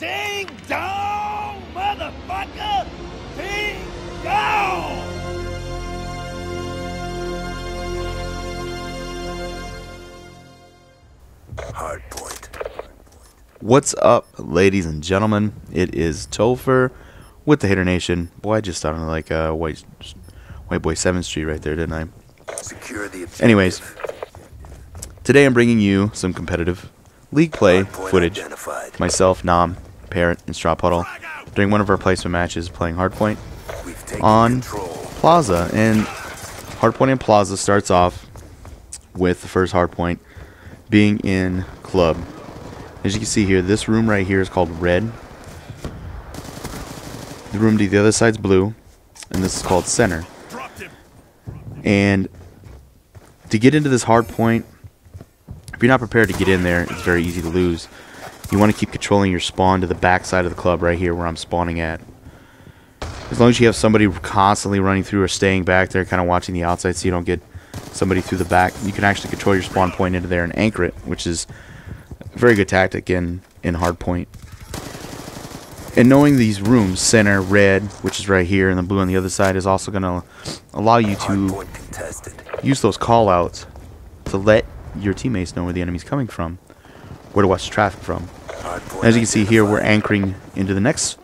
Ding dong, motherfucker! Ding dong! Hardpoint. What's up, ladies and gentlemen? It is Topher with the Hater Nation. Boy, I just sounded like White Boy 7th Street right there, didn't I? Secure the objective. Anyways, today I'm bringing you some competitive League play Hardpoint footage. identified. Myself, Nam, Parrot, and Straw Puddle during one of our placement matches playing Hardpoint We've taken on control. Plaza. And Hardpoint in Plaza starts off with the first Hardpoint being in Club. As you can see here, this room right here is called Red. The room to the other side's blue, and this is called Center. And to get into this Hardpoint, if you're not prepared to get in there, it's very easy to lose. You want to keep controlling your spawn to the back side of the club right here where I'm spawning at. As long as you have somebody constantly running through or staying back there, kind of watching the outside so you don't get somebody through the back, you can actually control your spawn point into there and anchor it, which is a very good tactic in Hardpoint. And knowing these rooms, Center, Red, which is right here, and the blue on the other side, is also going to allow you to Hardpoint contested. use those call-outs to let your teammates know where the enemy's coming from, where to watch the traffic from. Hardpoint As you can see here, we're identified. anchoring into the next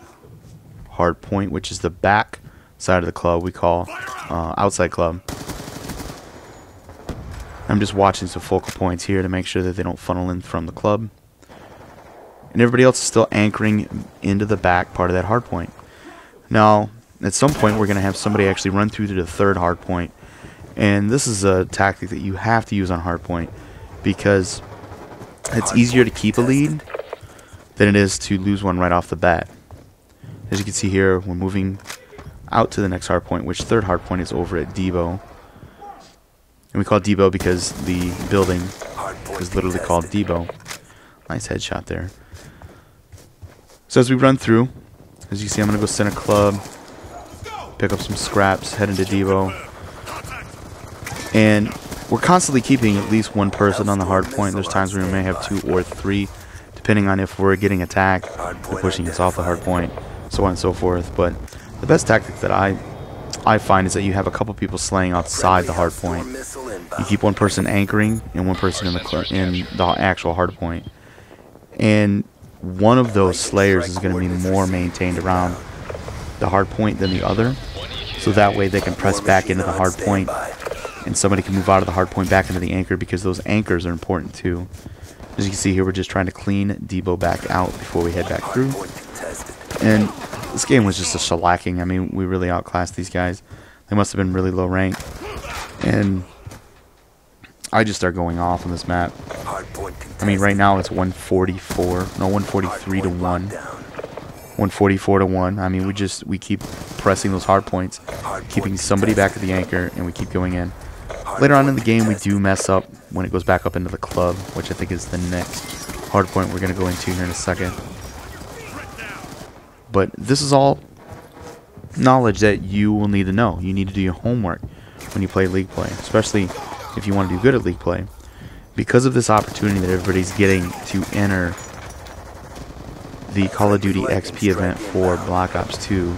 hard point, which is the back side of the club we call outside club. I'm just watching some focal points here to make sure that they don't funnel in from the club. And everybody else is still anchoring into the back part of that hard point. Now, at some point, we're going to have somebody actually run through to the third hard point. And this is a tactic that you have to use on hardpoint because it's easier to keep a lead than it is to lose one right off the bat. As you can see here, we're moving out to the next hardpoint, which third hardpoint is over at Debo. And we call it Debo because the building Hardpoint is literally called contested. Debo. Nice headshot there. So as we run through, as you see, I'm going to go center club, pick up some scraps, head into Debo. And we're constantly keeping at least one person on the hard point. There's times where we may have 2 or 3, depending on if we're getting attacked, they're pushing us off the hard point, so on and so forth. But the best tactic that I find is that you have a couple people slaying outside the hard point. Missile You inbound. keep one person anchoring and one person in the actual hard point. And one of those slayers is going to be more maintained around the hard point than the other. So that way they can press back into the hard point and somebody can move out of the hard point back into the anchor, because those anchors are important too. As you can see here, we're just trying to clean Debo back out before we head back through. Hardpoint contested. And this game was just a shellacking. I mean, we really outclassed these guys. They must have been really low rank. And I just start going off on this map. Hardpoint contested. I mean, right now it's 143 to 1. 144 to 1. I mean, we keep pressing those hard points, keeping somebody back at the anchor, and we keep going in. Later on in the game, we do mess up when it goes back up into the club, which I think is the next hard point we're going to go into here in a second. But this is all knowledge that you will need to know. You need to do your homework when you play League play, especially if you want to do good at League play. Because of this opportunity that everybody's getting to enter the Call of Duty XP event for Black Ops 2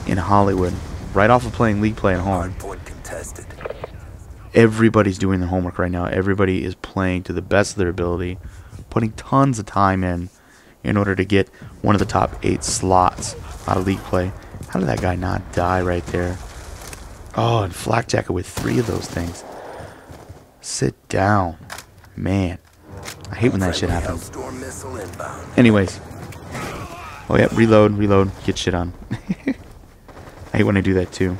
in Hollywood, right off of playing League play at home, Hardpoint contested. everybody's doing their homework right now. Everybody is playing to the best of their ability, putting tons of time in order to get one of the top 8 slots out of League play. How did that guy not die right there? Oh, and Flak Jacket with 3 of those things. Sit down. Man, I hate when that shit Friendly happens. Hellstorm missile inbound. Anyways. Oh yeah, reload, get shit on. I hate when I do that too.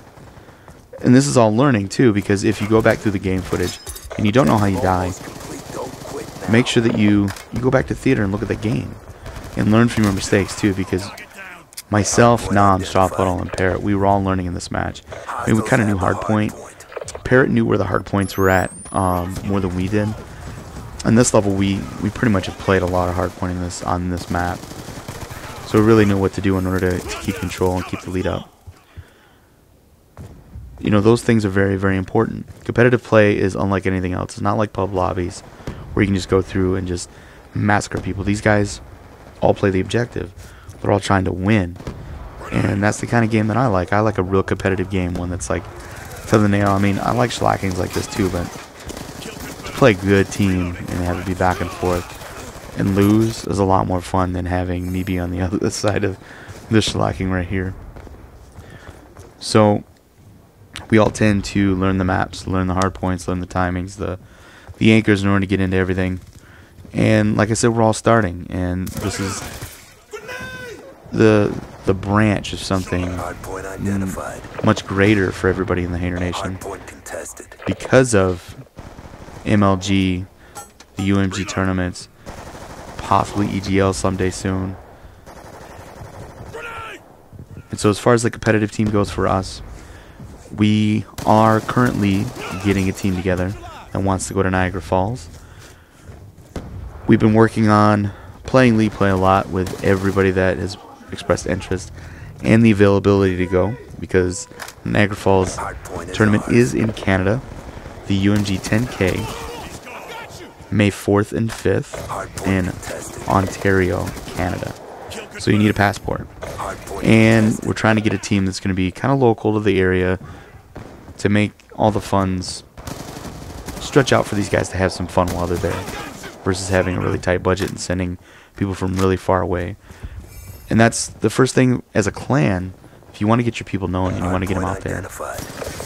And this is all learning too, because if you go back through the game footage and you don't know how you die, Almost complete. Don't quit now. make sure that you go back to theater and look at the game and learn from your mistakes too, because myself, Nam, Straw Puddle, and Parrot, we were all learning in this match. I mean, we kind of knew hardpoint. Parrot knew where the hard points were at more than we did. On this level, we pretty much have played a lot of hardpointing on this map, so we really know what to do in order to keep control and keep the lead up. You know, those things are very, very important. Competitive play is unlike anything else. It's not like pub lobbies where you can just go through and just massacre people. These guys all play the objective. They're all trying to win. And that's the kind of game that I like. I like a real competitive game, one that's like to the nail. I mean, I like shellackings like this too, but play a good team and have it be back and forth and lose is a lot more fun than having me be on the other side of this shellacking right here. So we all tend to learn the maps, learn the hard points, learn the timings, the anchors in order to get into everything. And like I said, we're all starting, and this is the branch of something much greater for everybody in the Hayner Nation because of MLG, the UMG tournaments, possibly EGL someday soon. And so as far as the competitive team goes for us, we are currently getting a team together that wants to go to Niagara Falls. We've been working on playing League Play a lot with everybody that has expressed interest and the availability to go, because Niagara Falls tournament is in Canada, the UMG 10K, May 4th and 5th in Ontario, Canada. So you need a passport. And we're trying to get a team that's going to be kind of local to the area to make all the funds stretch out for these guys to have some fun while they're there, versus having a really tight budget and sending people from really far away. And that's the first thing as a clan. If you want to get your people known and you want to get them out there,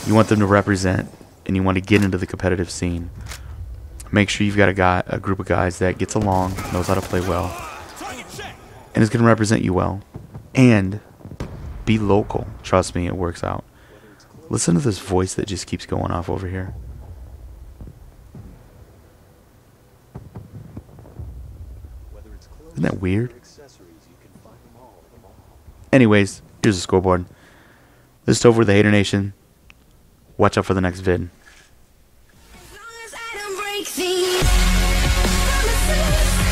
you want them to represent, and you want to get into the competitive scene, make sure you've got a group of guys that gets along, knows how to play well, and is going to represent you well. And be local. Trust me, it works out. Listen to this voice that just keeps going off over here. Isn't that weird? Anyways, here's the scoreboard. This is Topher, the Hayner Nation. Watch out for the next vid. As long as I don't break these promises.